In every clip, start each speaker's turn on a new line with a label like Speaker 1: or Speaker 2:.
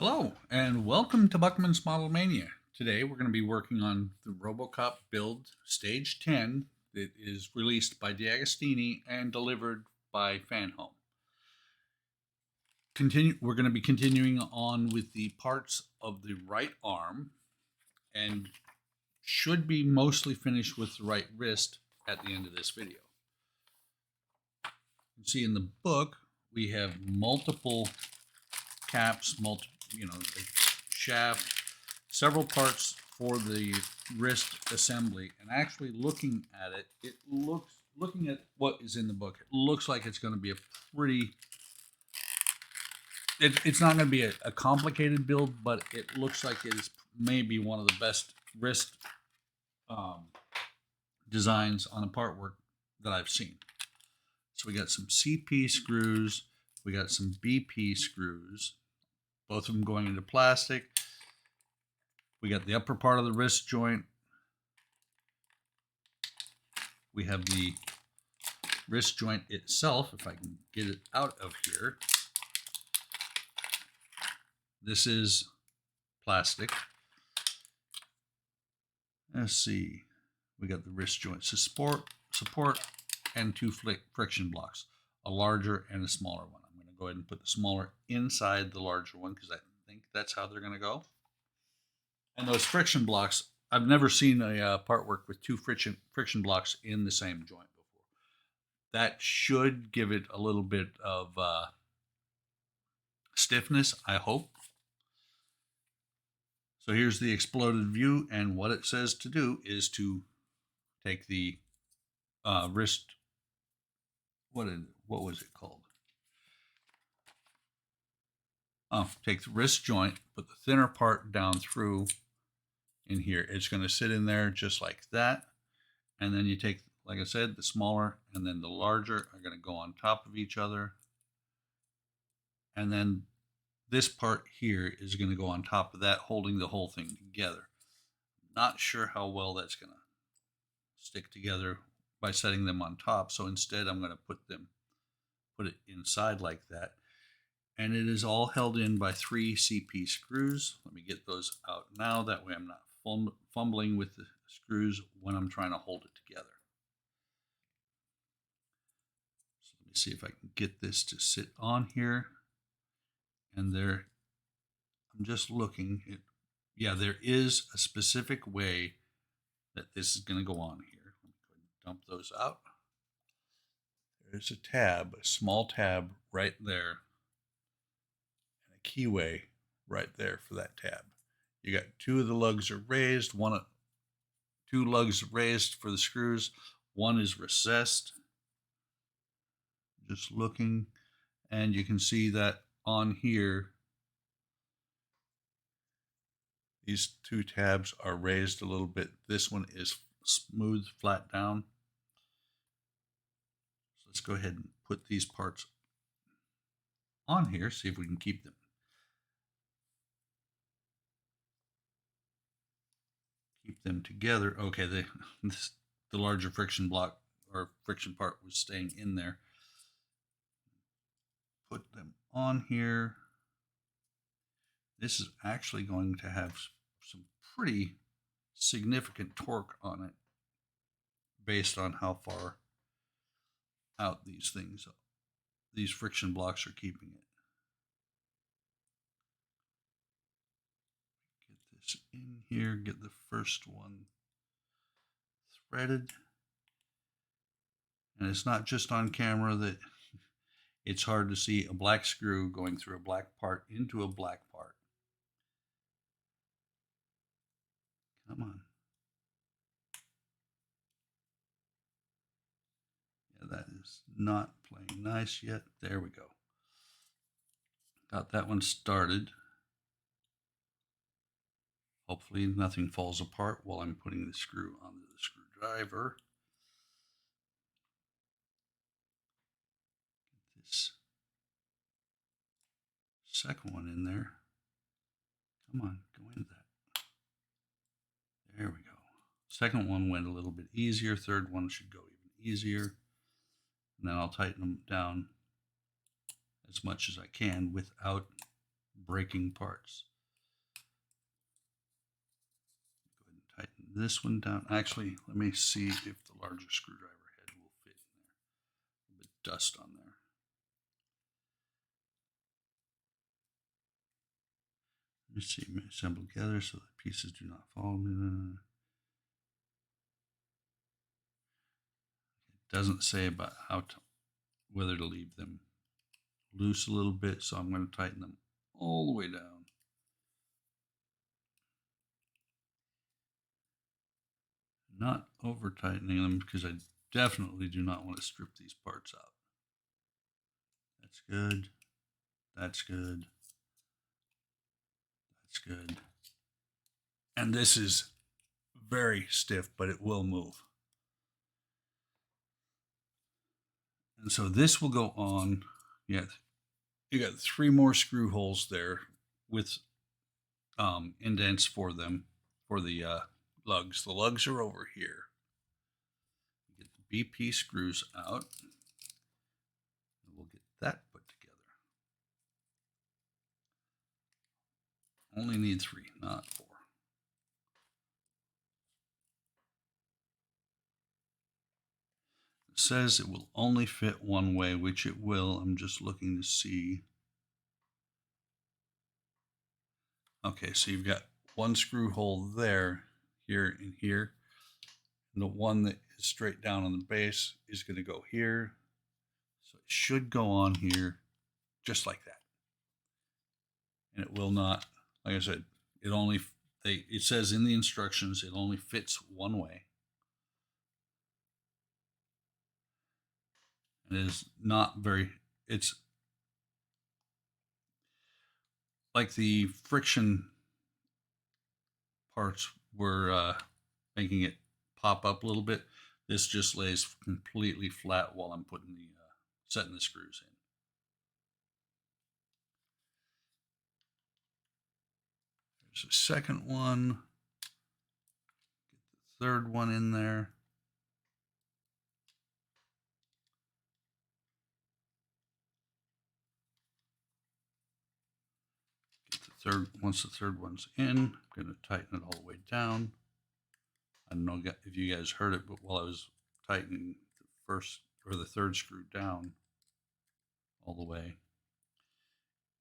Speaker 1: Hello, and welcome to Buckman's Model Mania. Today we're going to be working on the Robocop build Stage 10 that is released by DeAgostini and delivered by Fanhome. We're going to be continuing on with the parts of the right arm and should be mostly finished with the right wrist at the end of this video. You can see in the book we have multiple caps, a shaft, several parts for the wrist assembly. And actually looking at it, looking at what is in the book, it looks like it's going to be a pretty, it's not going to be a complicated build, but it looks like it is maybe one of the best wrist designs on the part work that I've seen. So we got some CP screws, we got some BP screws, both of them going into plastic. We got the upper part of the wrist joint. We have the wrist joint itself, if I can get it out of here. This is plastic. Let's see. We got the wrist joint support, and two friction blocks, a larger and a smaller one. I'm going to go ahead and put the smaller inside the larger one because I think that's how they're going to go. And those friction blocks, I've never seen a part work with two friction blocks in the same joint before. That should give it a little bit of stiffness, I hope. So here's the exploded view, and what it says to do is to take the wrist, what was it called? Take the wrist joint, put the thinner part down through in here. It's going to sit in there just like that. And then you take, like I said, the smaller and then the larger are going to go on top of each other. And then this part here is going to go on top of that, holding the whole thing together. Not sure how well that's going to stick together by setting them on top. So instead I'm going to put it inside like that. And it is all held in by 3 CP screws. Let me get those out now. That way I'm not fumbling with the screws when I'm trying to hold it together. So let me see if I can get this to sit on here. And there, I'm just looking. Yeah, there is a specific way that this is going to go on here. Let me go ahead and dump those out. There's a tab, a small tab right there, and a keyway right there for that tab. You got 2 of the lugs are raised, 2 lugs raised for the screws, 1 is recessed. Just looking, and you can see that on here, these 2 tabs are raised a little bit. This one is smooth, flat down. So let's go ahead and put these parts on here, see if we can keep them. Keep them together. Okay, the larger friction block or friction part was staying in there. Put them on here. This is actually going to have some pretty significant torque on it based on how far out these friction blocks are keeping it. Get this in here, get the first one threaded. And it's not just on camera that it's hard to see a black screw going through a black part into a black part. Come on. Yeah, that is not playing nice yet. There we go. Got that one started. Hopefully nothing falls apart while I'm putting the screw onto the screwdriver. Get this second one in there. Come on, go into that. There we go. Second one went a little bit easier. Third one should go even easier. And then I'll tighten them down as much as I can without breaking parts. Go ahead and tighten this one down. Actually, let me see if the larger screwdriver head will fit in there. A bit of dust on there. Let me see, assemble together so the pieces do not fall. It doesn't say about how to, whether to leave them loose a little bit, so I'm going to tighten them all the way down. Not over tightening them because I definitely do not want to strip these parts out. That's good. That's good. That's good. And this is very stiff, but it will move. And so this will go on. Yeah, you got 3 more screw holes there with indents for them for the lugs. The lugs are over here. Get the BP screws out. And we'll get that put together. Only need 3, not 4. It says it will only fit one way, which it will. I'm just looking to see. Okay, so you've got 1 screw hole there, here, and here. And the one that is straight down on the base is going to go here. So it should go on here just like that. And it will not, like I said, it says in the instructions it only fits one way. And it is not very, it's like the friction parts were making it pop up a little bit. This just lays completely flat while I'm putting the setting the screws in. There's a second one. Get the third one in there. Get the third. Once the third one's in, I'm going to tighten it all the way down. I don't know if you guys heard it, but while I was tightening the first or the third screw down all the way,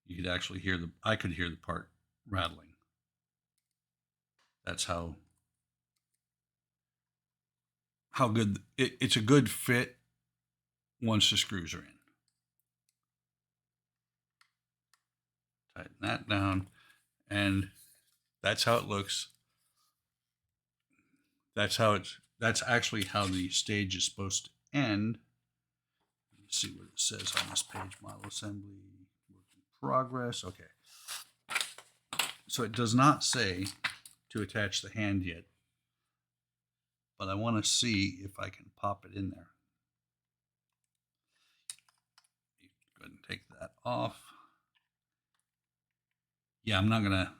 Speaker 1: you could actually hear I could hear the part rattling. That's how good it's a good fit once the screws are in. Tighten that down, and that's how it looks. That's actually how the stage is supposed to end. Let's see what it says on this page. Model assembly, work in progress. Okay. So it does not say to attach the hand yet, but I want to see if I can pop it in there. Go ahead and take that off. Yeah, I'm not gonna,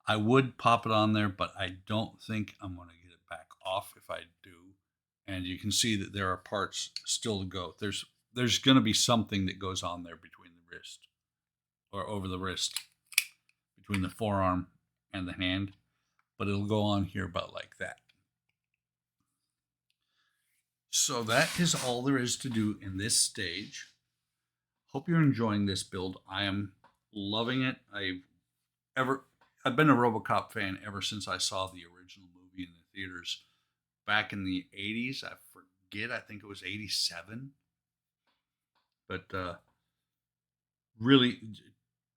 Speaker 1: I would pop it on there, but I don't think I'm gonna get it back off if I do. And you can see that there are parts still to go. There's gonna be something that goes on there between the wrist or over the wrist, between the forearm and the hand, but it'll go on here about like that. So that is all there is to do in this stage. Hope you're enjoying this build. I am loving it. I've been a RoboCop fan ever since I saw the original movie in the theaters back in the 80s. I think it was 87. But really,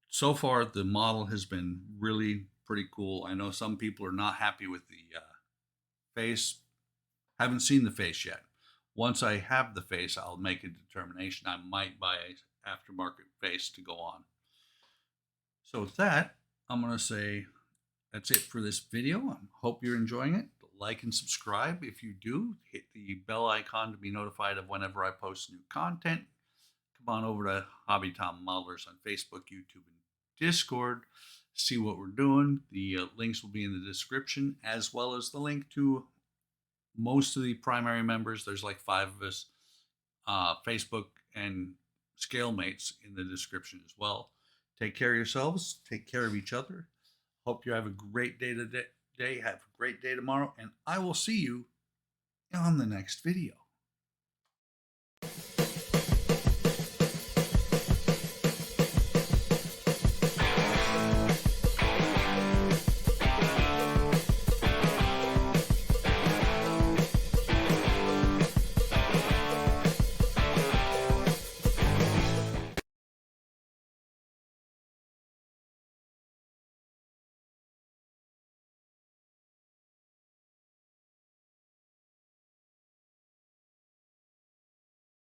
Speaker 1: so far, the model has been really pretty cool. I know some people are not happy with the face. Haven't seen the face yet. Once I have the face, I'll make a determination. I might buy an aftermarket face to go on. So with that, I'm going to say that's it for this video. I hope you're enjoying it. Like and subscribe. If you do, hit the bell icon to be notified of whenever I post new content. Come on over to Hobby Tom Modelers on Facebook, YouTube, and Discord. See what we're doing. The links will be in the description, as well as the link to most of the primary members. There's like 5 of us. Facebook and Scale Mates in the description as well. Take care of yourselves. Take care of each other. Hope you have a great day today. Have a great day tomorrow. And I will see you on the next video.